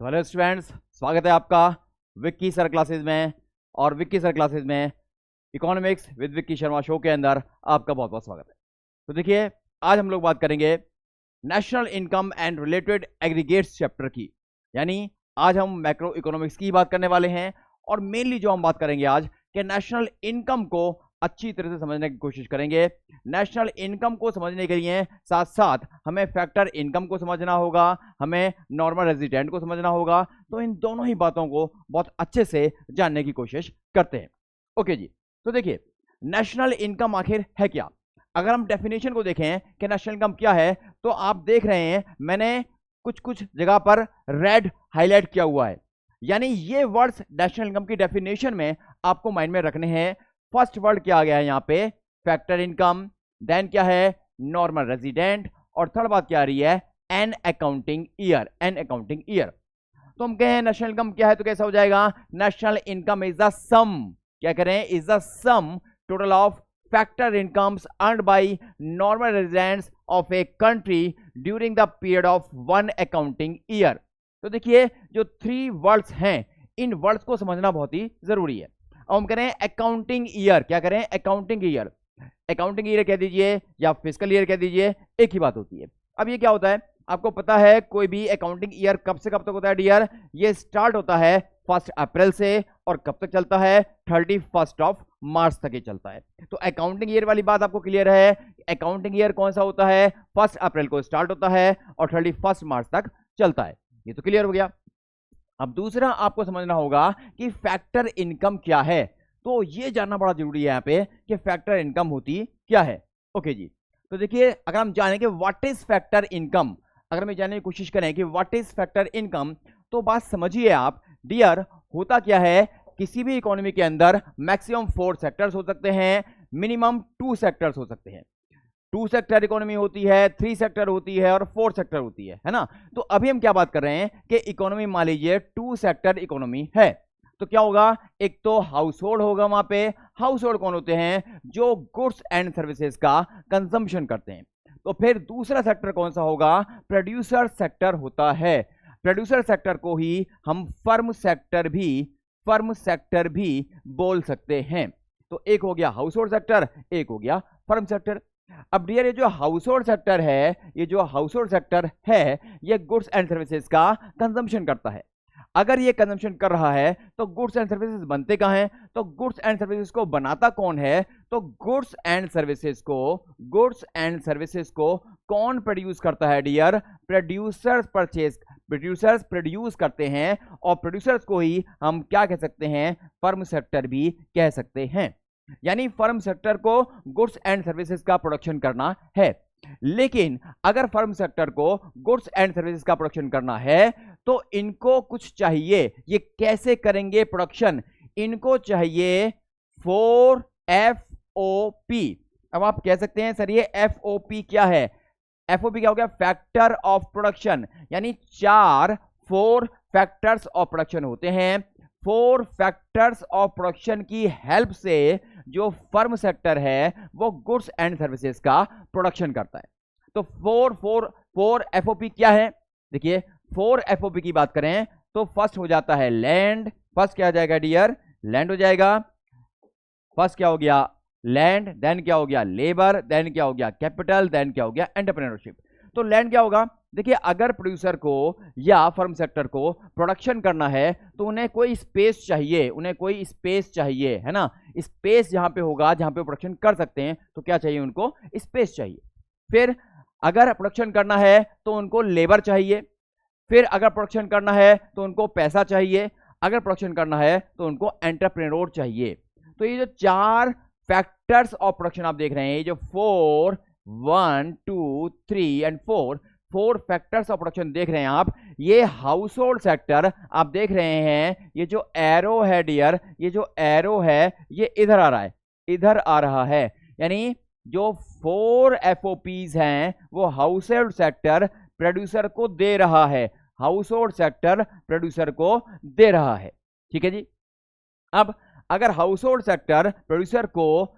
तो hello students, स्वागत है आपका विक्की सर क्लासेस में। और विक्की सर क्लासेस में economics with Vicky Sharma show के अंदर आपका बहुत बहुत स्वागत है। तो देखिए, आज हम लोग बात करेंगे national income and related aggregates chapter की। यानी आज हम मैक्रो इकोनॉमिक्स की बात करने वाले हैं और मेनली जो हम बात करेंगे आज कि नेशनल इनकम को अच्छी तरह से समझने की कोशिश करेंगे। नेशनल इनकम को समझने के लिए साथ साथ हमें फैक्टर इनकम को समझना होगा, हमें नॉर्मल रेजिडेंट को समझना होगा। तो इन दोनों ही बातों को बहुत अच्छे से जानने की कोशिश करते हैं। ओके जी, तो देखिए नेशनल इनकम आखिर है क्या। अगर हम डेफिनेशन को देखें कि नेशनल इनकम क्या है, तो आप देख रहे हैं मैंने कुछ कुछ जगह पर रेड हाईलाइट किया हुआ है। यानी ये वर्ड्स नेशनल इनकम की डेफिनेशन में आपको माइंड में रखने हैं। फर्स्ट वर्ड क्या आ गया है यहाँ पे, फैक्टर इनकम, देन क्या है नॉर्मल रेजिडेंट, और थर्ड बात क्या आ रही है an accounting year. An accounting year. तो हम कहें नेशनल इनकम क्या है, तो कैसा हो जाएगा, नेशनल इनकम इज द सम, क्या करें, is the sum total of factor incomes earned by normal residents of a country during the period of one accounting year. तो देखिए जो थ्री वर्ड्स हैं, इन वर्ड्स को समझना बहुत ही जरूरी है। अब हम करें अकाउंटिंग ईयर, क्या करें अकाउंटिंग ईयर। अकाउंटिंग ईयर कह दीजिए या फिस्कल ईयर कह दीजिए, एक ही बात होती है। अब ये क्या होता है, आपको पता है कोई भी अकाउंटिंग ईयर कब से कब तक होता है डियर, ये स्टार्ट होता है 1 अप्रैल से और कब तक चलता है 31 मार्च तक ही चलता है। तो अकाउंटिंग ईयर वाली बात आपको क्लियर है। अकाउंटिंग ईयर कौन सा होता है, 1 अप्रैल को स्टार्ट होता है और 31 मार्च तक चलता है। ये तो क्लियर हो गया। अब दूसरा आपको समझना होगा कि फैक्टर इनकम क्या है। तो ये जानना बड़ा जरूरी है यहाँ पे कि फैक्टर इनकम होती क्या है। ओके जी, तो देखिए अगर हम जाने कि व्हाट इज फैक्टर इनकम, अगर हम जानने की कोशिश करें कि व्हाट इज फैक्टर इनकम, तो बात समझिए आप डियर, होता क्या है, किसी भी इकोनॉमी के अंदर मैक्सिमम 4 सेक्टर्स हो सकते हैं, मिनिमम 2 सेक्टर्स हो सकते हैं। 2 सेक्टर इकोनॉमी होती है, 3 सेक्टर होती है और 4 सेक्टर होती है ना। तो अभी हम क्या बात कर रहे हैं कि इकोनॉमी मान लीजिए 2 सेक्टर इकोनॉमी है। तो क्या होगा, एक तो हाउस होल्ड होगा, वहां पे हाउस होल्ड कौन होते हैं, जो गुड्स एंड सर्विसेज का कंजम्पशन करते हैं। तो फिर दूसरा सेक्टर कौन सा होगा, प्रोड्यूसर सेक्टर होता है। प्रोड्यूसर सेक्टर को ही हम फर्म सेक्टर भी बोल सकते हैं। तो एक हो गया हाउस होल्ड सेक्टर, एक हो गया फर्म सेक्टर। अब डियर ये जो हाउस होल्ड सेक्टर है, ये गुड्स एंड सर्विसेज का कंजम्पशन करता है। अगर ये कंजम्पशन कर रहा है तो गुड्स एंड सर्विसेज बनते कहां हैं, तो गुड्स एंड सर्विसेज को बनाता कौन है, तो गुड्स एंड सर्विसेज को कौन प्रोड्यूस करता है डियर, प्रोड्यूसर्स प्रोड्यूस करते हैं। और प्रोड्यूसर्स को ही हम क्या कह सकते हैं, फर्म सेक्टर भी कह सकते हैं। यानी फर्म सेक्टर को गुड्स एंड सर्विसेज का प्रोडक्शन करना है। लेकिन अगर फर्म सेक्टर को गुड्स एंड सर्विसेज का प्रोडक्शन करना है तो इनको कुछ चाहिए। ये कैसे करेंगे प्रोडक्शन, इनको चाहिए 4FOP। अब आप कह सकते हैं सर ये FOP क्या है, FOP क्या हो गया, फैक्टर ऑफ प्रोडक्शन। यानी 4 फैक्टर्स ऑफ प्रोडक्शन होते हैं। 4 फैक्टर्स ऑफ प्रोडक्शन की हेल्प से जो फर्म सेक्टर है वो गुड्स एंड सर्विसेज का प्रोडक्शन करता है। तो 4 FOP क्या है, देखिए 4 FOP की बात करें तो फर्स्ट हो जाता है लैंड। फर्स्ट क्या हो जाएगा डियर, लैंड हो जाएगा। फर्स्ट क्या हो गया लैंड, देन क्या हो गया लेबर, देन क्या हो गया कैपिटल, देन क्या हो गया एंटरप्रेन्योरशिप। तो लैंड क्या होगा, देखिए अगर प्रोड्यूसर को या फर्म सेक्टर को प्रोडक्शन करना है तो उन्हें कोई स्पेस चाहिए, है ना। स्पेस जहां पे होगा, जहां पे प्रोडक्शन कर सकते हैं, तो क्या चाहिए उनको, स्पेस चाहिए। फिर अगर प्रोडक्शन करना है तो उनको लेबर चाहिए। फिर अगर प्रोडक्शन करना है तो उनको पैसा चाहिए। अगर प्रोडक्शन करना है तो उनको एंटरप्रेन्योर चाहिए। तो ये जो 4 फैक्टर्स ऑफ प्रोडक्शन आप देख रहे हैं, ये जो 4 1 2 3 एंड 4 फैक्टर्स ऑफ प्रोडक्शन देख रहे हैं आप, ये हाउस होल्ड सेक्टर आप देख रहे हैं। ये जो एरो है डियर, ये जो एरो है ये इधर आ रहा है। यानी जो 4 FOPs हैं वो हाउस होल्ड सेक्टर प्रोड्यूसर को दे रहा है, ठीक है जी। अब अगर हाउस होल्ड सेक्टर प्रोड्यूसर को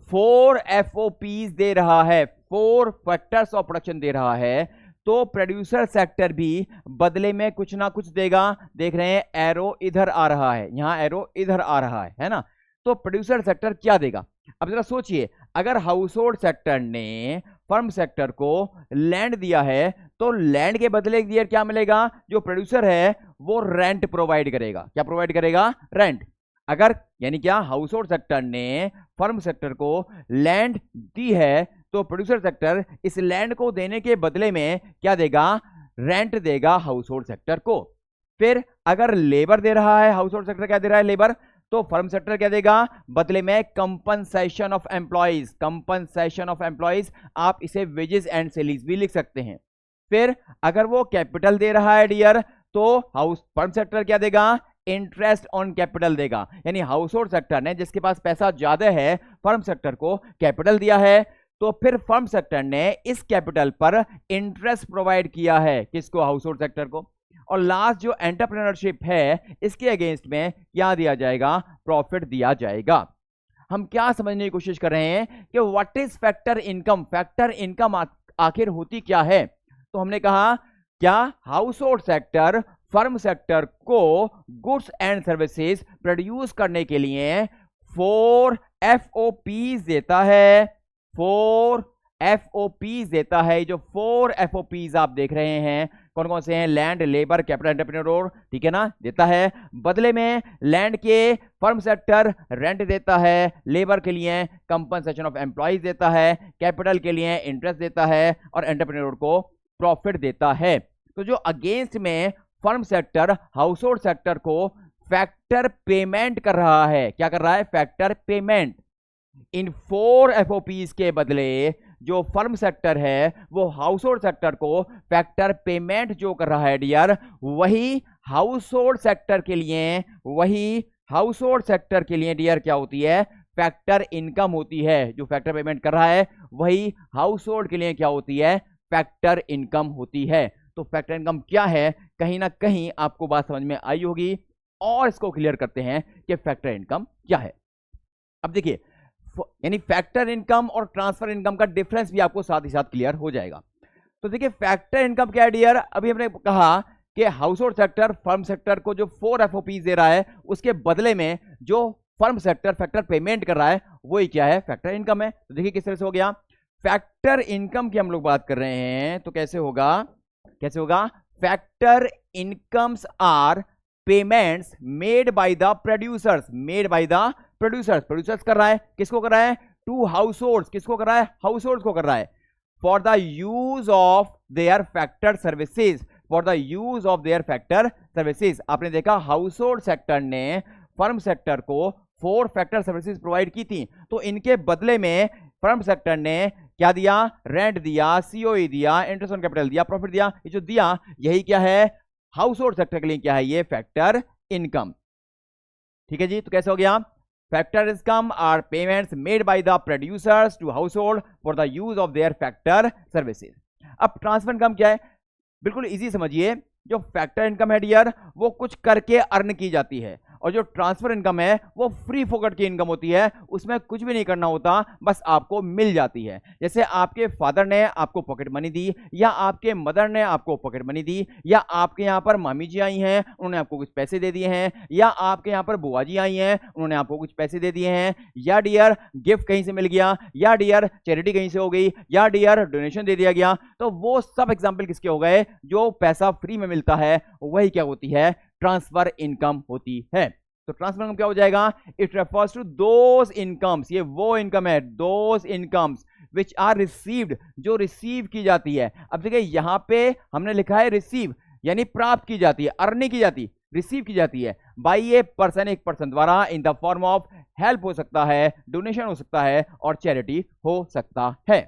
4 FOPs दे रहा है, 4 फैक्टर्स ऑफ प्रोडक्शन दे रहा है, तो प्रोड्यूसर सेक्टर भी बदले में कुछ ना कुछ देगा। देख रहे हैं एरो इधर आ रहा है, यहां एरो इधर आ रहा है ना। तो प्रोड्यूसर सेक्टर क्या देगा? अब जरा सोचिए, अगर हाउस होल्ड सेक्टर ने फर्म सेक्टर को लैंड दिया है तो लैंड के बदले डियर क्या मिलेगा? जो प्रोड्यूसर है वो रेंट प्रोवाइड करेगा। क्या प्रोवाइड करेगा? रेंट। अगर यानी क्या, हाउस होल्ड सेक्टर ने फर्म सेक्टर को लैंड दी है तो प्रोड्यूसर सेक्टर इस लैंड को देने के बदले में क्या देगा? रेंट देगा हाउस होल्ड सेक्टर को। फिर अगर लेबर दे रहा है, हाउस होल्ड सेक्टर क्या दे रहा है? लेबर। तो फर्म सेक्टर क्या देगा? बदले में compensation of employees. Compensation of employees, आप इसे वेजेस एंड सैलरीज भी लिख सकते हैं। फिर अगर वो कैपिटल दे रहा है डियर, तो फर्म सेक्टर क्या देगा? इंटरेस्ट ऑन कैपिटल देगा। यानी हाउस होल्ड सेक्टर ने, जिसके पास पैसा ज्यादा है, फर्म सेक्टर को कैपिटल दिया है, तो फिर फर्म सेक्टर ने इस कैपिटल पर इंटरेस्ट प्रोवाइड किया है। किसको? हाउस होल्ड सेक्टर को। और लास्ट जो एंटरप्रेन्योरशिप है, इसके अगेंस्ट में क्या दिया जाएगा? प्रॉफिट दिया जाएगा। हम क्या समझने की कोशिश कर रहे हैं कि what is factor income? Factor income आखिर होती क्या है? तो हमने कहा, क्या house hold sector firm sector को गुड्स एंड सर्विसेज प्रोड्यूस करने के लिए 4 FOPs देता है। 4 FOPs देता है। जो 4 FOPs आप देख रहे हैं, कौन कौन से हैं? लैंड, लेबर, कैपिटल, एंटरप्रेन्योर, ठीक है ना, देता है। बदले में लैंड के फर्म सेक्टर रेंट देता है, लेबर के लिए कंपनसेशन ऑफ एम्प्लॉइज देता है, कैपिटल के लिए इंटरेस्ट देता है, और एंटरप्रेन्योर को प्रॉफिट देता है। तो जो अगेंस्ट में firm sector house hold sector को फैक्टर पेमेंट कर रहा है। क्या कर रहा है? Factor payment. इन 4 FOPs के बदले जो फर्म सेक्टर है वो हाउस होल्ड सेक्टर को फैक्टर पेमेंट जो कर रहा है डियर, वही हाउस होल्ड सेक्टर के लिए डियर क्या होती है? फैक्टर इनकम होती है। जो फैक्टर पेमेंट कर रहा है वही हाउस होल्ड के लिए क्या होती है? फैक्टर इनकम होती है। तो फैक्टर इनकम क्या है? कहीं ना कहीं आपको बात समझ में आई होगी। और इसको क्लियर करते हैं कि फैक्टर इनकम क्या है। अब देखिए, यानी फैक्टर इनकम और ट्रांसफर इनकम का डिफरेंस भी आपको साथ ही साथ क्लियर हो जाएगा। तो देखिए, फैक्टर इनकम क्या है डियर? अभी हमने कहा कि house hold sector firm sector को जो 4 FOPs दे रहा है, उसके बदले में जो फर्म सेक्टर फैक्टर पेमेंट कर रहा है, वही क्या है? फैक्टर इनकम है। तो देखिए किस तरह से हो गया। फैक्टर इनकम की हम लोग बात कर रहे हैं, तो कैसे होगा? Factor incomes are payments made by the producers. Producers कर रहा है। किसको कर रहा है? To households. किसको कर रहा है? हाउस होल्ड्स को कर रहा है। For the use of their factor services. आपने देखा, हाउस होल्ड सेक्टर ने फर्म सेक्टर को 4 फैक्टर सर्विसेज प्रोवाइड की थी, तो इनके बदले में फर्म सेक्टर ने क्या दिया? रेंट दिया, COE दिया, इंटरेस्ट ऑन कैपिटल दिया, प्रॉफिट दिया। ये जो दिया, यही क्या है? हाउस होल्ड सेक्टर के लिए क्या है? ये फैक्टर इनकम। ठीक है जी। तो कैसे हो गया? Factor income are payments made by the producers to households for the use of their factor services. अब ट्रांसफर इनकम क्या है? बिल्कुल इजी समझिए। जो फैक्टर इनकम है डियर, वो कुछ करके अर्न की जाती है, और जो ट्रांसफर इनकम है वो फ्री फोकट की इनकम होती है। उसमें कुछ भी नहीं करना होता, बस आपको मिल जाती है। जैसे आपके फादर ने आपको पॉकेट मनी दी, या आपके मदर ने आपको पॉकेट मनी दी, या आपके यहाँ पर मामी जी आई हैं, उन्होंने आपको कुछ पैसे दे दिए हैं, या आपके यहाँ पर बुआ जी आई हैं, उन्होंने आपको कुछ पैसे दे दिए हैं, या डियर गिफ्ट कहीं से मिल गया, या डियर चैरिटी कहीं से हो गई, या डियर डोनेशन दे दिया गया। तो वो सब एग्जाम्पल किसके हो गए? जो पैसा फ्री में मिलता है वही क्या होती है? ट्रांसफर इनकम होती है। तो ट्रांसफर इनकम क्या हो जाएगा? It refers to those incomes, ये वो इनकम है, those incomes which are received, जो रिसीव की जाती है। अब देखिए यहां पे हमने लिखा है रिसीव, यानी प्राप्त की जाती है, अर्न की जाती, रिसीव की जाती है बाई ए पर्सन, एक पर्सन द्वारा, in the form of help हो सकता है, डोनेशन हो सकता है, और चैरिटी हो सकता है।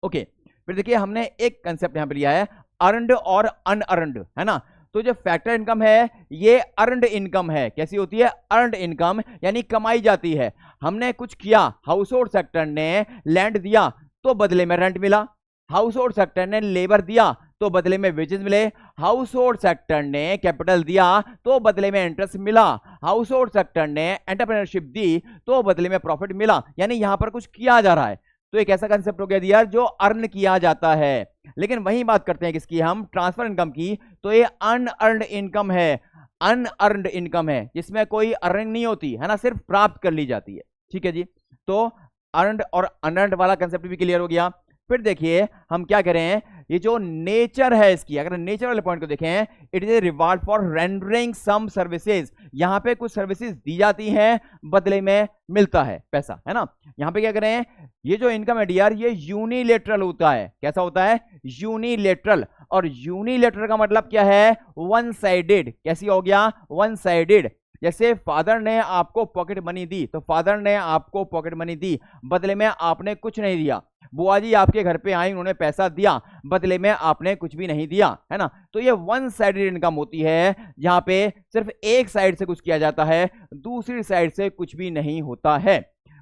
ओके, फिर देखिए हमने एक कंसेप्ट यहां पर लिया है, अर्नड और अनअर्नड, है ना। तो जो फैक्टर इनकम है ये अर्नड इनकम है। कैसी होती है? अर्नड इनकम, यानी कमाई जाती है। हमने कुछ किया, हाउस होल्ड सेक्टर ने लैंड दिया तो बदले में रेंट मिला, हाउस होल्ड सेक्टर ने लेबर दिया तो बदले में वेजेस मिले, हाउस होल्ड सेक्टर ने कैपिटल दिया तो बदले में इंटरेस्ट मिला, हाउस होल्ड सेक्टर ने एंटरप्रेन्योरशिप दी तो बदले में प्रॉफिट मिला। यानी यहां पर कुछ किया जा रहा है। तो एक ऐसा कंसेप्ट हो गया यार जो अर्न किया जाता है। लेकिन वही बात करते हैं किसकी, हम ट्रांसफर इनकम की, तो ये अनअर्न्ड इनकम है, अनअर्न्ड इनकम है जिसमें कोई अर्निंग नहीं होती है ना, सिर्फ प्राप्त कर ली जाती है। ठीक है जी, तो अर्नड और अनअर्न्ड वाला कंसेप्ट भी क्लियर हो गया। फिर देखिए हम क्या करें, ये जो नेचर है इसकी, अगर नेचर वाले पॉइंट को देखें, it is a reward for rendering some services, यहां पे कुछ सर्विसेज दी जाती हैं, बदले में मिलता है पैसा, है ना। यहां पे क्या करें, ये जो इनकम है डियर ये यूनिलेटरल होता है। कैसा होता है, यूनिलेटरल। और यूनिलेटरल का मतलब क्या है, वन साइडेड। कैसी हो गया, वन साइडेड। जैसे फादर ने आपको पॉकेट मनी दी, तो फादर ने आपको पॉकेट मनी दी, बदले में आपने कुछ नहीं दिया। बुआ जी आपके घर पे आई, उन्होंने पैसा दिया, बदले में आपने कुछ भी नहीं दिया, है ना। तो ये वन साइडेड इनकम होती है, जहां पे सिर्फ एक साइड से कुछ किया जाता है, दूसरी साइड से कुछ भी नहीं होता है।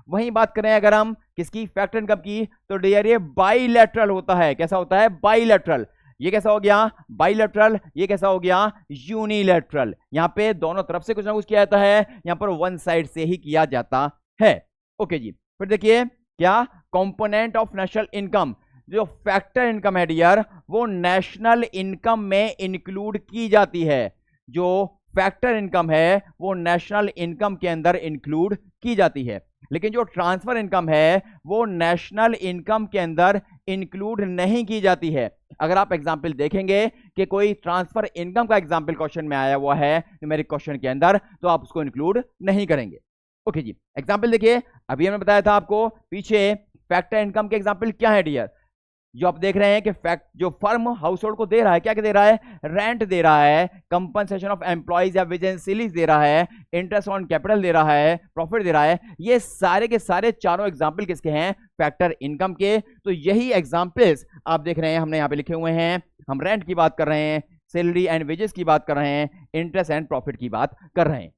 वहीं बात करें अगर हम किसकी, फैक्टर इनकम की, तो डियर ये बाइलैटरल होता है। कैसा होता है, बाइलैटरल। ये कैसा हो गया, बाइलैटरल। ये कैसा हो गया, यूनिलैटरल। यहां पे दोनों तरफ से कुछ ना कुछ किया जाता है, यहां पर वन साइड से ही किया जाता है। ओके जी, फिर देखिए क्या, कंपोनेंट ऑफ नेशनल इनकम, जो फैक्टर इनकम है डियर वो नेशनल इनकम में इंक्लूड की जाती है। जो फैक्टर इनकम है वो नेशनल इनकम के अंदर इंक्लूड की जाती है, लेकिन जो ट्रांसफर इनकम है वो नेशनल इनकम के अंदर इंक्लूड नहीं की जाती है। अगर आप एग्जाम्पल देखेंगे कि कोई ट्रांसफर इनकम का एग्जाम्पल क्वेश्चन में आया हुआ है न्यूमेरिक क्वेश्चन के अंदर, तो आप उसको इंक्लूड नहीं करेंगे। ओके जी, एग्जाम्पल देखिए, अभी हमने बताया था आपको पीछे फैक्टर इनकम के एग्जाम्पल क्या है डियर, जो आप देख रहे हैं कि फैक्ट जो फर्म हाउस होल्ड को दे रहा है, क्या क्या दे रहा है, रेंट दे रहा है, कंपनसेशन ऑफ एम्प्लॉइज या वेजेंसीज दे रहा है, इंटरेस्ट ऑन कैपिटल दे रहा है, प्रॉफिट दे रहा है। ये सारे के सारे चारों एग्जाम्पल किसके हैं, फैक्टर इनकम के। तो यही एग्जाम्पल्स आप देख रहे हैं, हमने यहाँ पे लिखे हुए हैं। हम रेंट की बात कर रहे हैं, सैलरी एंड वेजेस की बात कर रहे हैं, इंटरेस्ट एंड प्रॉफिट की बात कर रहे हैं।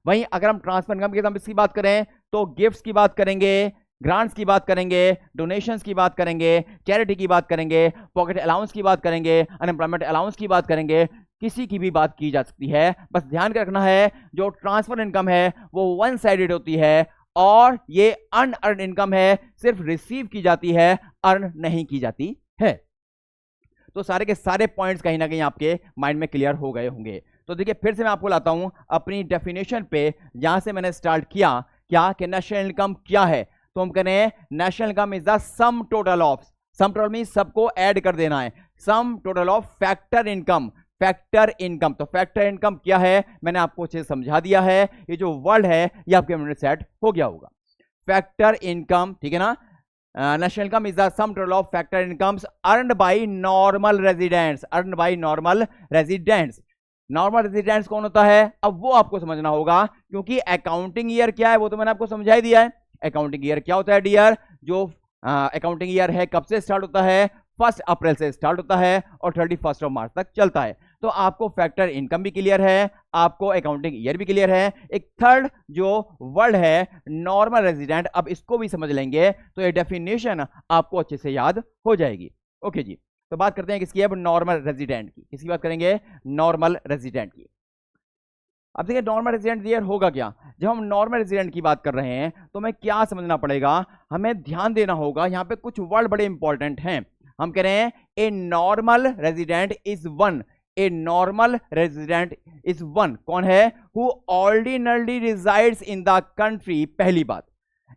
वहीं अगर हम ट्रांसफर इनकम के एग्जाम्पल्स की बात करें, तो गिफ्ट्स की बात करेंगे, ग्रांट्स की बात करेंगे, डोनेशंस की बात करेंगे, चैरिटी की बात करेंगे, पॉकेट अलाउंस की बात करेंगे, अनएम्प्लॉयमेंट अलाउंस की बात करेंगे, किसी की भी बात की जा सकती है। बस ध्यान रखना है जो ट्रांसफर इनकम है वो वन साइडेड होती है, और ये अनअर्न्ड इनकम है, सिर्फ रिसीव की जाती है, अर्न नहीं की जाती है। तो सारे के सारे पॉइंट्स कहीं ना कहीं आपके माइंड में क्लियर हो गए होंगे। तो देखिए फिर से मैं आपको लाता हूं अपनी डेफिनेशन पे, जहां से मैंने स्टार्ट किया क्या कि नेशनल इनकम क्या है। तो हम करें national income is the sum total of, sum total means सबको ऐड कर देना है, sum total of factor income, factor income. तो फैक्टर इनकम क्या है मैंने आपको अच्छे से समझा दिया है, ये जो वर्ड है ये आपके मन में सेट हो गया होगा। फैक्टर इनकम, ठीक है ना। National income is the sum total of factor incomes earned by normal residents, earned by normal residents. Normal residents कौन होता है, अब वो आपको समझना होगा, क्योंकि अकाउंटिंग ईयर क्या है वो तो मैंने आपको समझा ही दिया है। अकाउंटिंग ईयर क्या होता है डियर, जो अकाउंटिंग ईयर है कब से स्टार्ट होता है, 1 अप्रैल से स्टार्ट होता है और 31 मार्च तक चलता है। तो आपको फैक्टर इनकम भी क्लियर है, आपको अकाउंटिंग ईयर भी क्लियर है। एक थर्ड जो वर्ड है नॉर्मल रेजिडेंट, अब इसको भी समझ लेंगे तो ये डेफिनेशन आपको अच्छे से याद हो जाएगी। ओके जी, तो बात करते हैं किसकी, अब नॉर्मल रेजिडेंट की। किसकी बात करेंगे, नॉर्मल रेजिडेंट की। अब देखिए नॉर्मल रेजिडेंट डियर होगा क्या, जब हम नॉर्मल रेजिडेंट की बात कर रहे हैं तो हमें क्या समझना पड़ेगा, हमें ध्यान देना होगा। यहाँ पे कुछ वर्ड बड़े इंपॉर्टेंट हैं। हम कह रहे हैं ए normal resident is one, A normal resident is one कौन है, who ordinarily resides in the country, पहली बात,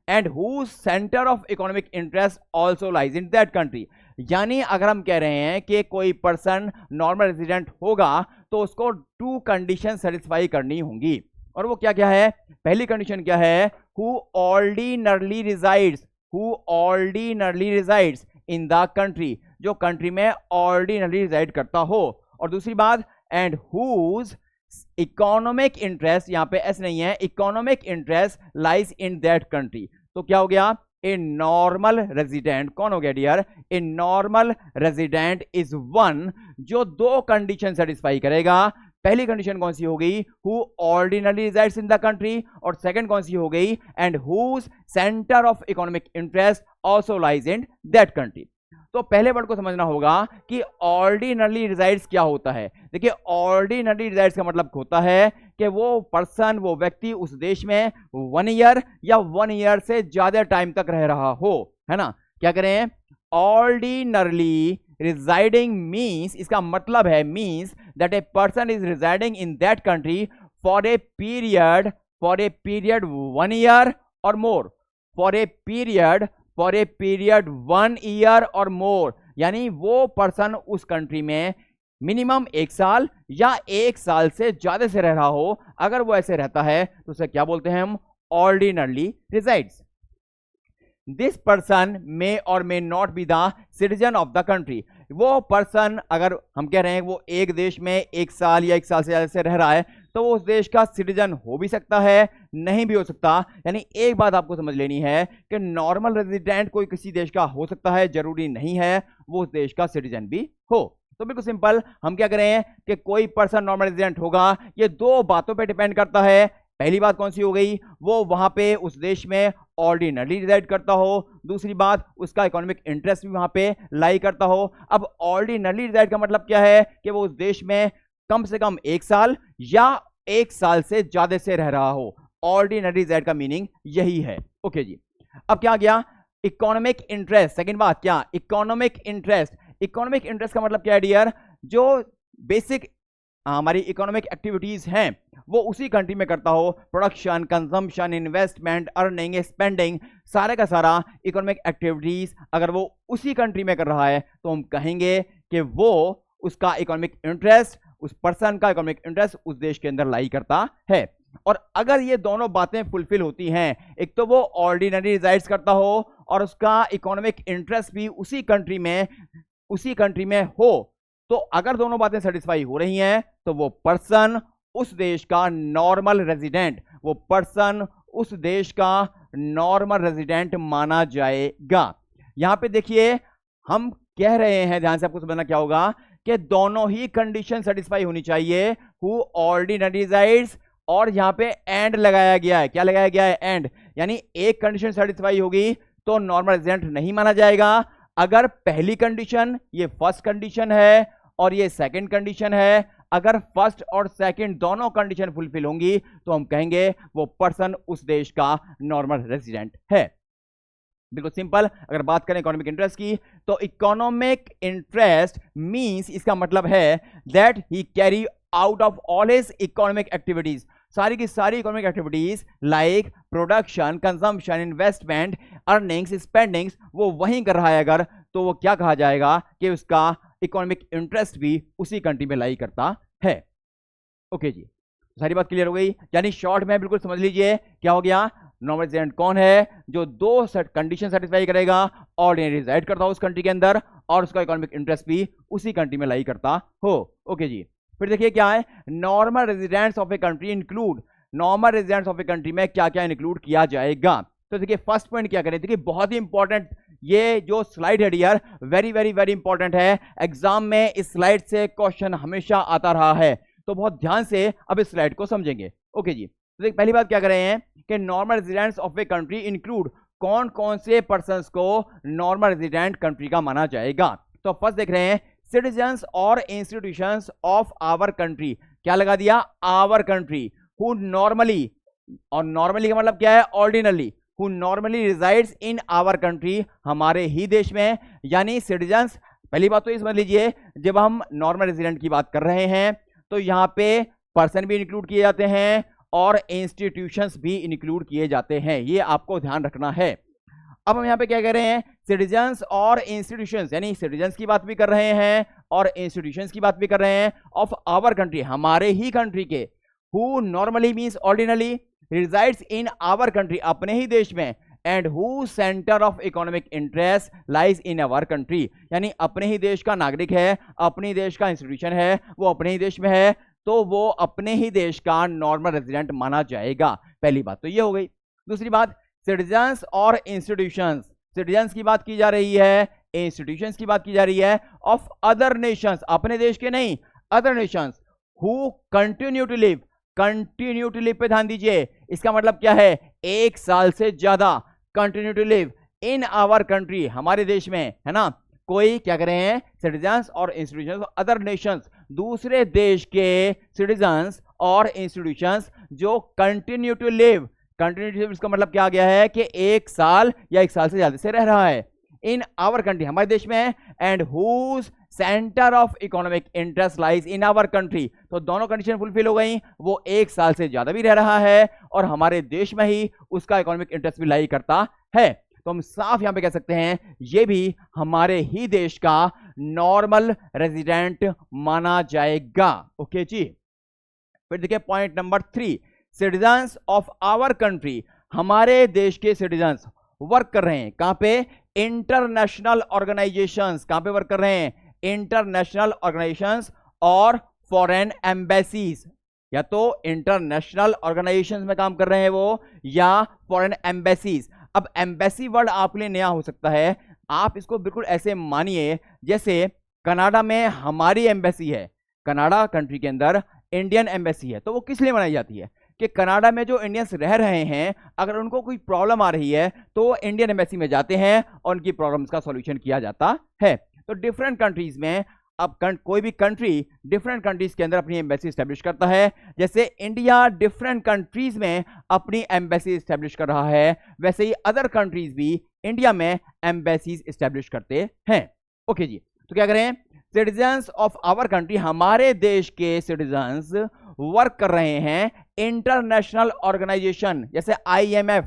and who centre of economic interest also lies in that country. यानी अगर हम कह रहे हैं कि कोई पर्सन नॉर्मल रेजिडेंट होगा तो उसको 2 कंडीशन सेटिस्फाई करनी होंगी, और वो क्या क्या है, पहली कंडीशन क्या है, who ordinarily resides, who ordinarily resides in the country, जो कंट्री में ऑर्डिनरली रिजाइड करता हो, और दूसरी बात एंड हुज इकोनॉमिक इंटरेस्ट, यहां पे एस नहीं है, economic interest lies in that country. तो क्या हो गया, ए नॉर्मल रेजिडेंट कौन हो गया dear, a normal resident is one जो 2 कंडीशन सेटिस्फाई करेगा। पहली कंडीशन कौन सी हो गई, who ordinarily resides in the country, और सेकंड कौन सी हो गई, and whose centre of economic interest also lies in that country. तो पहले वर्ड को समझना होगा कि ऑर्डिनरली रिजाइड्स क्या होता है। देखिए ऑर्डिनरली रिजाइड्स का मतलब होता है कि वो पर्सन, वो व्यक्ति उस देश में 1 ईयर या 1 ईयर से ज्यादा टाइम तक रह रहा हो, है ना। क्या करें, ऑर्डिनरली रिजाइडिंग मीन्स, इसका मतलब है means that a person is residing in that country for a period 1 year और मोर, फॉर ए पीरियड 1 ईयर और मोर, यानी वो पर्सन उस कंट्री में मिनिमम 1 साल या 1 साल से ज्यादा से रह रहा हो। अगर वो ऐसे रहता है तो उसे क्या बोलते हैं हम, ordinarily resides. This person may or may not be the citizen of the country. वो पर्सन, अगर हम कह रहे हैं वो एक देश में 1 साल या 1 साल से ज्यादा से रह रहा है, तो वो उस देश का सिटीजन हो भी सकता है, नहीं भी हो सकता। यानी एक बात आपको समझ लेनी है कि नॉर्मल रेजिडेंट कोई किसी देश का हो सकता है, जरूरी नहीं है वो उस देश का सिटीजन भी हो। तो बिल्कुल सिंपल, हम क्या करें कि कोई पर्सन नॉर्मल रेजिडेंट होगा, ये 2 बातों पे डिपेंड करता है। पहली बात कौन सी हो गई, वो वहां पे उस देश में ऑर्डिनरी रिजाइड करता हो। दूसरी बात, उसका इकोनॉमिक इंटरेस्ट भी वहां पे लाई करता हो। अब ऑर्डिनरी रिजाइड का मतलब क्या है कि वो उस देश में कम से कम 1 साल या 1 साल से ज्यादा से रह रहा हो। ऑर्डिनरी रिजाइड का मीनिंग यही है। ओके जी, अब क्या गया, इकोनॉमिक इंटरेस्ट। सेकंड बात क्या, इकोनॉमिक इंटरेस्ट। इकोनॉमिक इंटरेस्ट का मतलब क्या है डियर, जो बेसिक हमारी इकोनॉमिक एक्टिविटीज हैं वो उसी कंट्री में करता हो। Production, consumption, investment, earning, spending, सारे का सारा इकोनॉमिक एक्टिविटीज अगर वो उसी कंट्री में कर रहा है तो हम कहेंगे कि वो उसका इकोनॉमिक इंटरेस्ट, उस पर्सन का इकोनॉमिक इंटरेस्ट उस देश के अंदर लाई करता है। और अगर ये दोनों बातें फुलफिल होती हैं, एक तो वो ऑर्डिनरी रिजाइड्स करता हो और उसका इकोनॉमिक इंटरेस्ट भी उसी कंट्री में हो, तो अगर दोनों बातें सेटिस्फाई हो रही हैं तो वो पर्सन उस देश का नॉर्मल रेजिडेंट, वो पर्सन उस देश का नॉर्मल रेजिडेंट माना जाएगा। यहां पे देखिए हम कह रहे हैं, ध्यान से आपको समझना क्या होगा कि दोनों ही कंडीशन सेटिस्फाई होनी चाहिए, हु ऑर्डिनरी रिजाइड्स, और यहां पे एंड लगाया गया है। क्या लगाया गया है, एंड, यानी एक कंडीशन सेटिस्फाई होगी तो नॉर्मल रेजिडेंट नहीं माना जाएगा। अगर पहली कंडीशन, ये फर्स्ट कंडीशन है और ये सेकंड कंडीशन है, अगर फर्स्ट और सेकंड दोनों कंडीशन फुलफिल होंगी तो हम कहेंगे वो पर्सन उस देश का नॉर्मल रेजिडेंट है। बिल्कुल सिंपल। अगर बात करें इकोनॉमिक इंटरेस्ट की, तो इकोनॉमिक इंटरेस्ट मींस, इसका मतलब है that he carry out of all his economic activities, सारी की सारी economic activities like production, consumption, investment, earnings, spendings, वो वहीं कर रहा है अगर, तो वो क्या कहा जाएगा कि उसका इकोनॉमिक इंटरेस्ट भी उसी कंट्री में लाई करता है। ओके जी, सारी बात क्लियर हो गई। यानी शॉर्ट में बिल्कुल समझ लीजिए क्या हो गया, नॉर्मल रेजिडेंट कौन है, जो 2 कंडीशन सेटिस्फाई करेगा, ऑर्डिनरी रिजाइड करता हो उस कंट्री के अंदर और उसका इकोनॉमिक इंटरेस्ट भी उसी कंट्री में लाई करता हो। ओके जी, फिर देखिए क्या है, normal residents of a country include, normal residents of a country में क्या क्या इंक्लूड किया जाएगा। तो देखिए फर्स्ट पॉइंट क्या करें, देखिए बहुत ही इंपॉर्टेंट ये जो स्लाइड है dear, very very very important है। एग्जाम में इस स्लाइड से क्वेश्चन हमेशा आता रहा है, तो बहुत ध्यान से अब इस स्लाइड को समझेंगे। ओके जी, तो देखिए पहली बात क्या कर रहे हैं कि normal residents of a country include, कौन कौन से पर्संस को नॉर्मल रेजिडेंट कंट्री का माना जाएगा। तो फर्स्ट देख रहे हैं, सिटीजन्स और इंस्टीट्यूशंस ऑफ आवर कंट्री, क्या लगा दिया, आवर कंट्री, हु नॉर्मली, और नॉर्मली का मतलब क्या है, ordinarily, who normally resides in our country, हमारे ही देश में। यानी सिटीजन्स, पहली बात तो ये समझ लीजिए, जब हम नॉर्मल रेजिडेंट की बात कर रहे हैं तो यहां पे पर्सन भी इंक्लूड किए जाते हैं और इंस्टीट्यूशंस भी इंक्लूड किए जाते हैं, ये आपको ध्यान रखना है। अब हम यहाँ पे क्या कह रहे हैं, सिटीजन्स और इंस्टीट्यूशंस, यानी सिटीजन्स की बात भी कर रहे हैं और इंस्टीट्यूशंस की बात भी कर रहे हैं, ऑफ आवर कंट्री, हमारे ही कंट्री के, who normally means ordinarily, resides in our country, अपने ही देश में, and who centre of economic interest lies in our country, यानी अपने ही देश का नागरिक है, अपने ही देश का इंस्टीट्यूशन है, वो अपने ही देश में है, तो वो अपने ही देश का नॉर्मल रेजिडेंट माना जाएगा। पहली बात तो ये हो गई। दूसरी बात, सिटीजन्स और इंस्टीट्यूशंस, सिटीजन्स की बात की जा रही है, इंस्टीट्यूशंस की बात की जा रही है, ऑफ अदर नेशंस, अपने देश के नहीं, other nations, who continue to live, continue to live पे ध्यान दीजिए, इसका मतलब क्या है, 1 साल से ज्यादा, continue to live in our country, हमारे देश में, है ना। कोई क्या कर रहे हैं, सिटीजन्स और इंस्टीट्यूशंस अदर नेशंस, दूसरे देश के सिटीजन्स और इंस्टीट्यूशंस जो continue to live, continue to live इसका मतलब क्या आ गया है कि 1 साल या 1 साल से ज्यादा से रह रहा है इन आवर कंट्री, हमारे देश में, and whose centre of economic interest lies in our country. तो दोनों कंडीशन फुलफिल हो गई, वो 1 साल से ज्यादा भी रह रहा है और हमारे देश में ही उसका इकोनॉमिक इंटरेस्ट भी लाई करता है। तो हम साफ यहां पे कह सकते हैं ये भी हमारे ही देश का नॉर्मल रेजिडेंट माना जाएगा। ओके जी, फिर देखिए point number 3, citizens of our country, हमारे देश के सिटीजन्स वर्क कर रहे हैं कहां पे, इंटरनेशनल ऑर्गेनाइजेशंस। कहां पे वर्क कर रहे हैं, इंटरनेशनल ऑर्गेनाइजेशंस और फॉरेन एम्बेसीज। या तो इंटरनेशनल ऑर्गेनाइजेशंस में काम कर रहे हैं वो, या फॉरेन एम्बेसीज। अब एम्बेसी वर्ड आपके लिए नया हो सकता है, आप इसको बिल्कुल ऐसे मानिए जैसे कनाडा में हमारी एम्बेसी है, कनाडा कंट्री के अंदर इंडियन एम्बेसी है। तो वो किस लिए बनाई जाती है कि कनाडा में जो इंडियंस रह रहे हैं अगर उनको कोई प्रॉब्लम आ रही है तो वो इंडियन एम्बेसी में जाते हैं और उनकी प्रॉब्लम्स का सॉल्यूशन किया जाता है। तो डिफरेंट कंट्रीज में अब कोई भी कंट्री डिफरेंट कंट्रीज के अंदर अपनी एम्बेसी स्टैब्लिश करता है। जैसे इंडिया डिफरेंट कंट्रीज में अपनी एम्बेसी स्टैब्लिश कर रहा है, वैसे ही अदर कंट्रीज भी इंडिया में एम्बेसीज स्टैब्लिश करते हैं। ओके जी, तो क्या करें, सिटीजन्स ऑफ आवर कंट्री, हमारे देश के सिटीजन्स वर्क कर रहे हैं इंटरनेशनल ऑर्गेनाइजेशन जैसे IMF,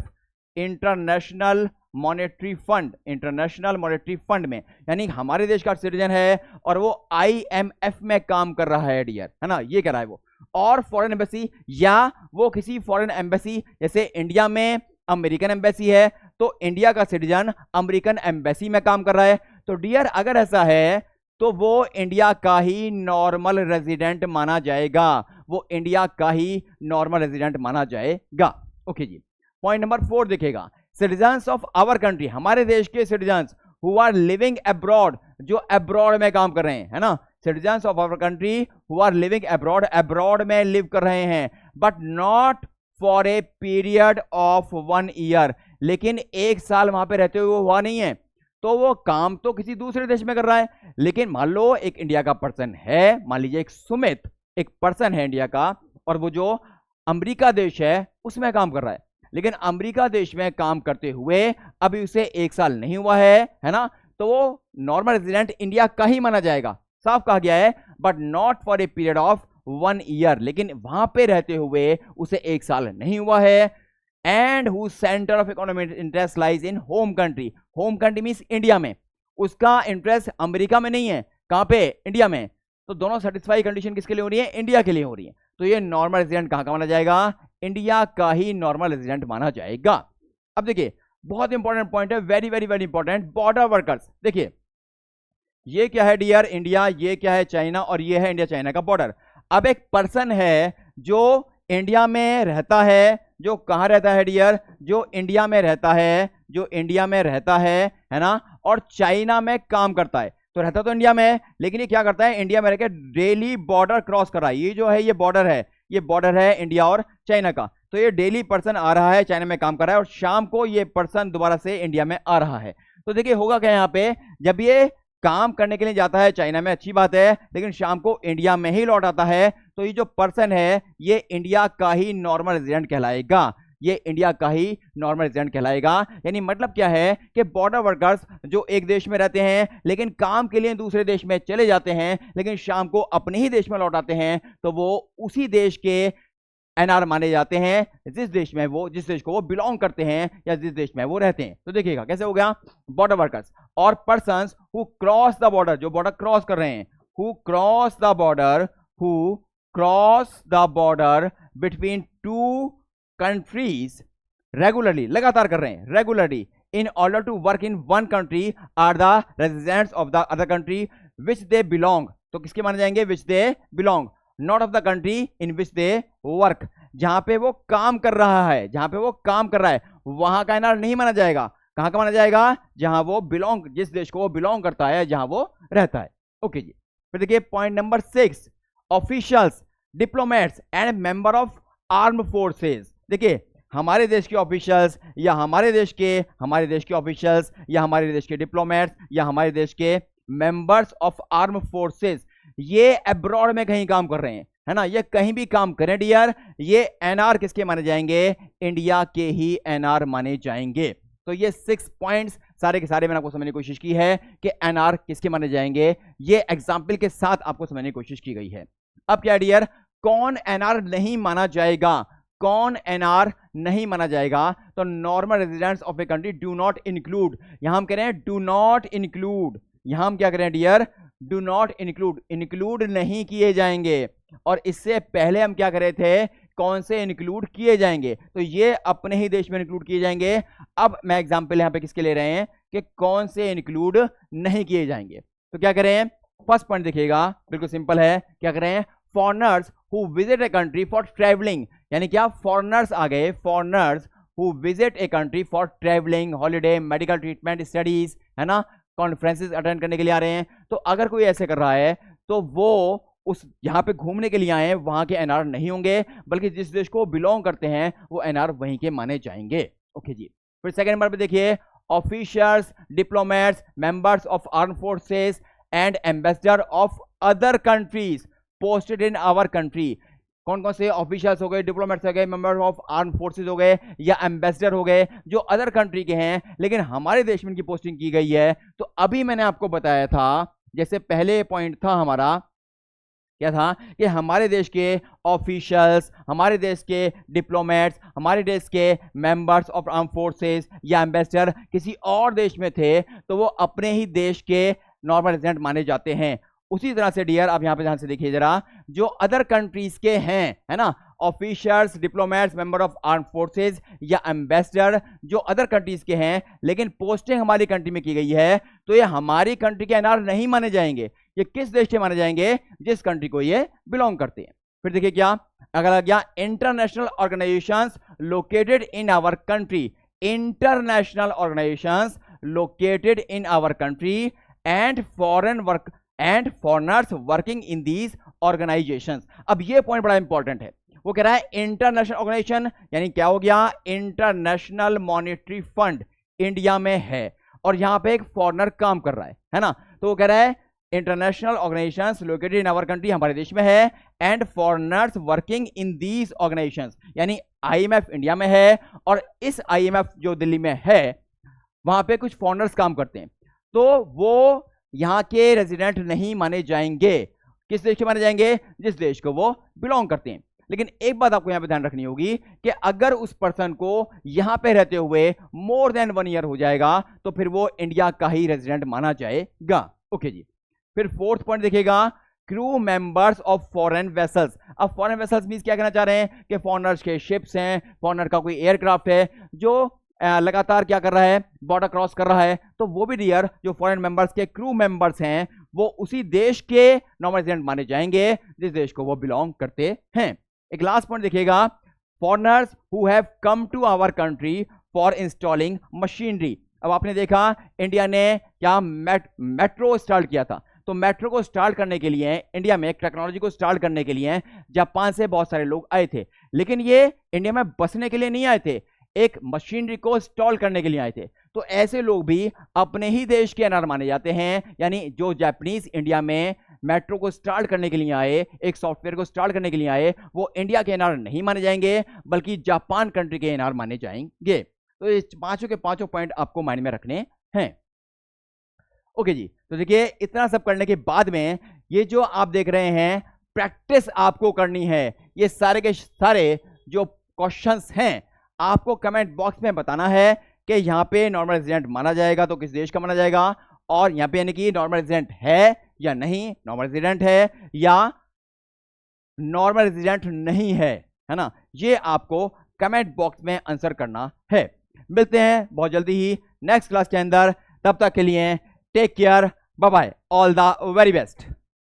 international monetary fund, international monetary fund में, यानी हमारे देश का सिटीजन है और वो IMF में काम कर रहा है डियर, है ना, ये कह रहा है वो। और फॉरेन एम्बेसी, या वो किसी फॉरेन एम्बेसी, जैसे इंडिया में अमेरिकन एम्बेसी है तो इंडिया का सिटीजन अमेरिकन एम्बेसी में काम कर रहा है। तो डियर अगर ऐसा है तो वो इंडिया का ही नॉर्मल रेजिडेंट माना जाएगा, वो इंडिया का ही नॉर्मल रेजिडेंट माना जाएगा। ओके जी, पॉइंट नंबर 4 देखेगा, सिटीजन्स ऑफ आवर कंट्री, हमारे देश के citizens who are living abroad, जो अब्रॉड में काम कर रहे हैं, है ना, citizens of our country who are living abroad, abroad में लिव कर रहे हैं, but not for a period of 1 year, लेकिन 1 साल वहां पे रहते हुए हुआ नहीं है, तो वो काम तो किसी दूसरे देश में कर रहा है। लेकिन मान लो एक इंडिया का पर्सन है, मान लीजिए एक सुमित एक पर्सन है इंडिया का, और वो जो अमेरिका देश है उसमें काम कर रहा है, लेकिन अमेरिका देश में काम करते हुए अभी उसे 1 साल नहीं हुआ है ना, तो वो नॉर्मल रेजिडेंट इंडिया का ही माना जाएगा। साफ कहा गया है, but not for a period of 1 year, लेकिन वहां पे रहते हुए उसे 1 साल नहीं हुआ है। And who centre of economic interest lies in home country, home country means India में, उसका इंटरेस्ट अमेरिका में नहीं है, कहां पे, इंडिया में। तो दोनों सेटिस्फाई कंडीशन किसके लिए हो रही है, इंडिया के लिए हो रही है। तो ये नॉर्मल रेजिडेंट कहां का माना जाएगा, इंडिया का ही नॉर्मल रेजिडेंट माना जाएगा। अब देखिए बहुत इंपॉर्टेंट पॉइंट है, very very very important, border workers. देखिए ये क्या है डियर, इंडिया, ये क्या है चाइना, और ये है इंडिया चाइना का बॉर्डर। अब एक पर्सन है जो इंडिया में रहता है, जो कहां रहता है डियर, जो इंडिया में रहता है, जो इंडिया में रहता है ना, और चाइना में काम करता है। तो रहता तो इंडिया में है, लेकिन ये क्या करता है, इंडिया में रहकर डेली बॉर्डर क्रॉस कर रहा है। ये जो है ये बॉर्डर है, ये बॉर्डर है इंडिया और चाइना का। तो ये डेली पर्सन आ रहा है, चाइना में काम कर रहा है, और शाम को ये पर्सन दोबारा से इंडिया में आ रहा है। तो देखिए होगा क्या यहाँ पे, जब ये काम करने के लिए जाता है चाइना में, अच्छी बात है, लेकिन शाम को इंडिया में ही लौट आता है, तो ये जो पर्सन है ये इंडिया का ही नॉर्मल रेजिडेंट कहलाएगा, ये इंडिया का ही नॉर्मल रेजिडेंट कहलाएगा। यानी मतलब क्या है कि बॉर्डर वर्कर्स जो एक देश में रहते हैं लेकिन काम के लिए दूसरे देश में चले जाते हैं, लेकिन शाम को अपने ही देश में लौट आते हैं, तो वो उसी देश के एनआर माने जाते हैं जिस देश में वो, जिस देश को वो बिलोंग करते हैं या जिस देश में वो रहते हैं। तो देखिएगा कैसे हो गया, बॉर्डर वर्कर्स और persons who cross the border, जो बॉर्डर क्रॉस कर रहे हैं, who cross the border, who cross the border between 2 countries regularly, लगातार कर रहे हैं, regularly in order to work in one country are the residents of the other country which they belong। तो किसके माने जाएंगे, which they belong, not of the country in which they work। जहां पे वो काम कर रहा है, जहां पे वो काम कर रहा है वहां का एनआर नहीं माना जाएगा। कहां का माना जाएगा, जहां वो बिलोंग, जिस देश को वो बिलोंग करता है, जहां वो रहता है। ओके जी, फिर देखिए point number 6, officials, diplomats and member of arm forces. देखिए हमारे देश के ऑफिशियल्स या हमारे देश के ऑफिशियल्स या हमारे देश के डिप्लोमेट्स या हमारे देश के मेंबर्स ऑफ आर्म फोर्सेस, ये अब्रॉड में कहीं काम कर रहे हैं, है ना, ये कहीं भी काम करें डियर, ये एनआर किसके माने जाएंगे, इंडिया के ही एनआर माने जाएंगे। तो ये 6 पॉइंट्स सारे के सारे मैंने आपको समझने की कोशिश की है कि एनआर किसके माने जाएंगे, ये एग्जाम्पल के साथ आपको समझने की कोशिश की गई है। अब क्या डियर, कौन एनआर नहीं माना जाएगा, कौन एनआर नहीं माना जाएगा? तो normal residents of a country do not include, यहां हम कह रहे हैं डू नॉट इंक्लूड, यहां हम क्या करें dear, do not include, include नहीं किए जाएंगे। और इससे पहले हम क्या कर रहे थे, कौन से इंक्लूड किए जाएंगे, तो ये अपने ही देश में इंक्लूड किए जाएंगे। अब मैं एग्जांपल यहां पे किसके ले रहे हैं कि कौन से इंक्लूड नहीं किए जाएंगे। तो क्या करें, फर्स्ट पॉइंट देखिएगा, बिल्कुल सिंपल है, क्या करें, foreigners who visit a country for travelling, यानी क्या फॉरेनर्स आ गए, foreigners who visit a country for travelling, holiday, medical treatment, studies, है ना, कॉन्फ्रेंसेस अटेंड करने के लिए आ रहे हैं। तो अगर कोई ऐसे कर रहा है तो वो उस यहां पे घूमने के लिए आए हैं, वहां के एनआर नहीं होंगे, बल्कि जिस देश को बिलोंग करते हैं वो एनआर वहीं के माने जाएंगे। ओके जी, फिर सेकंड नंबर पे देखिए, officials, diplomats, members of arm forces and ambassador of other countries posted in our country. कौन कौन से ऑफिशियल्स हो गए, डिप्लोमेट्स हो गए, मेंबर ऑफ आर्म फोर्सेस हो गए, या एम्बेसडर हो गए जो अदर कंट्री के हैं लेकिन हमारे देश में इनकी पोस्टिंग की गई है। तो अभी मैंने आपको बताया था, जैसे पहले पॉइंट था हमारा, क्या था कि हमारे देश के ऑफिशियल्स, हमारे देश के डिप्लोमेट्स, हमारे देश के मेंबर्स ऑफ आर्म फोर्सेस या एम्बेसडर किसी और देश में थे तो वो अपने ही देश के नॉर्मल रेजिडेंट माने जाते हैं। उसी तरह से डियर आप यहां पे ध्यान से देखिए जरा, जो अदर कंट्रीज के हैं, है ना, officials, diplomats, member of arm forces या एम्बेसडर जो अदर कंट्रीज के हैं लेकिन पोस्टिंग हमारी कंट्री में की गई है, तो ये हमारी कंट्री के एनआर नहीं माने जाएंगे। ये किस देश के माने जाएंगे, जिस कंट्री को ये बिलोंग करते हैं। फिर देखिए क्या अगला लग गया, international organisations located in our country, international organisations located in our country and foreign work and foreigners working in these organisations. अब ये पॉइंट बड़ा इंपॉर्टेंट है, वो कह रहा है इंटरनेशनल ऑर्गेनाइजेशन, यानी क्या हो गया, इंटरनेशनल मॉनेटरी फंड इंडिया में है और यहां पे एक फॉरेनर काम कर रहा है ना, तो वो कह रहा है international organisations located in our country, हमारे देश में है, and foreigners working in these organisations, यानी आईएमएफ इंडिया में है और इस आईएमएफ जो दिल्ली में है वहां पे कुछ फॉरेनर्स काम करते हैं, तो वो यहां के रेजिडेंट नहीं माने जाएंगे। किस देश के माने जाएंगे, जिस देश को वो बिलोंग करते हैं। लेकिन एक बात आपको यहां पे ध्यान रखनी होगी कि अगर उस पर्सन को यहां पे रहते हुए मोर देन 1 ईयर हो जाएगा तो फिर वो इंडिया का ही रेजिडेंट माना जाएगा। ओके जी, फिर फोर्थ पॉइंट देखिएगा, crew members of foreign vessels. अब फॉरेन वेसल्स मींस क्या कहना चाह रहे हैं कि फॉरेनर्स के शिप्स हैं, फॉरेनर का कोई एयरक्राफ्ट है जो लगातार क्या कर रहा है, बॉर्डर क्रॉस कर रहा है, तो वो भी डियर जो फॉरेन मेंबर्स के क्रू मेंबर्स हैं वो उसी देश के नॉर्मल रेजिडेंट माने जाएंगे जिस देश को वो बिलोंग करते हैं। एक लास्ट पॉइंट देखिएगा, foreigners who have come to our country for installing machinery. अब आपने देखा इंडिया ने क्या मेट्रो स्टार्ट किया था, तो मेट्रो को स्टार्ट करने के लिए इंडिया में टेक्नोलॉजी को स्टार्ट करने के लिए जापान से बहुत सारे लोग आए थे, लेकिन ये इंडिया में बसने के लिए नहीं आए थे, एक मशीनरी को इंस्टॉल करने के लिए आए थे। तो ऐसे लोग भी अपने ही देश के एनआर माने जाते हैं, यानी जो जापानीज इंडिया में मेट्रो को स्टार्ट करने के लिए आए, एक सॉफ्टवेयर को स्टार्ट करने के लिए आए, वो इंडिया के एनआर नहीं माने जाएंगे बल्कि जापान कंट्री के एनआर माने जाएंगे। तो ये पांचों के पांचों पॉइंट आपको माइंड में रखने हैं। ओके जी, तो देखिए इतना सब करने के बाद में ये जो आप देख रहे हैं प्रैक्टिस आपको करनी है। ये सारे के सारे जो क्वेश्चंस हैं आपको कमेंट बॉक्स में बताना है कि यहाँ पे नॉर्मल रेजिडेंट माना जाएगा तो किस देश का माना जाएगा, और यहाँ पे यानी कि नॉर्मल रेजिडेंट है या नहीं, नॉर्मल रेजिडेंट है या नॉर्मल रेजिडेंट नहीं है ना, ये आपको कमेंट बॉक्स में आंसर करना है। मिलते हैं बहुत जल्दी ही नेक्स्ट क्लास के अंदर, तब तक के लिए take care, bye bye, all the very best.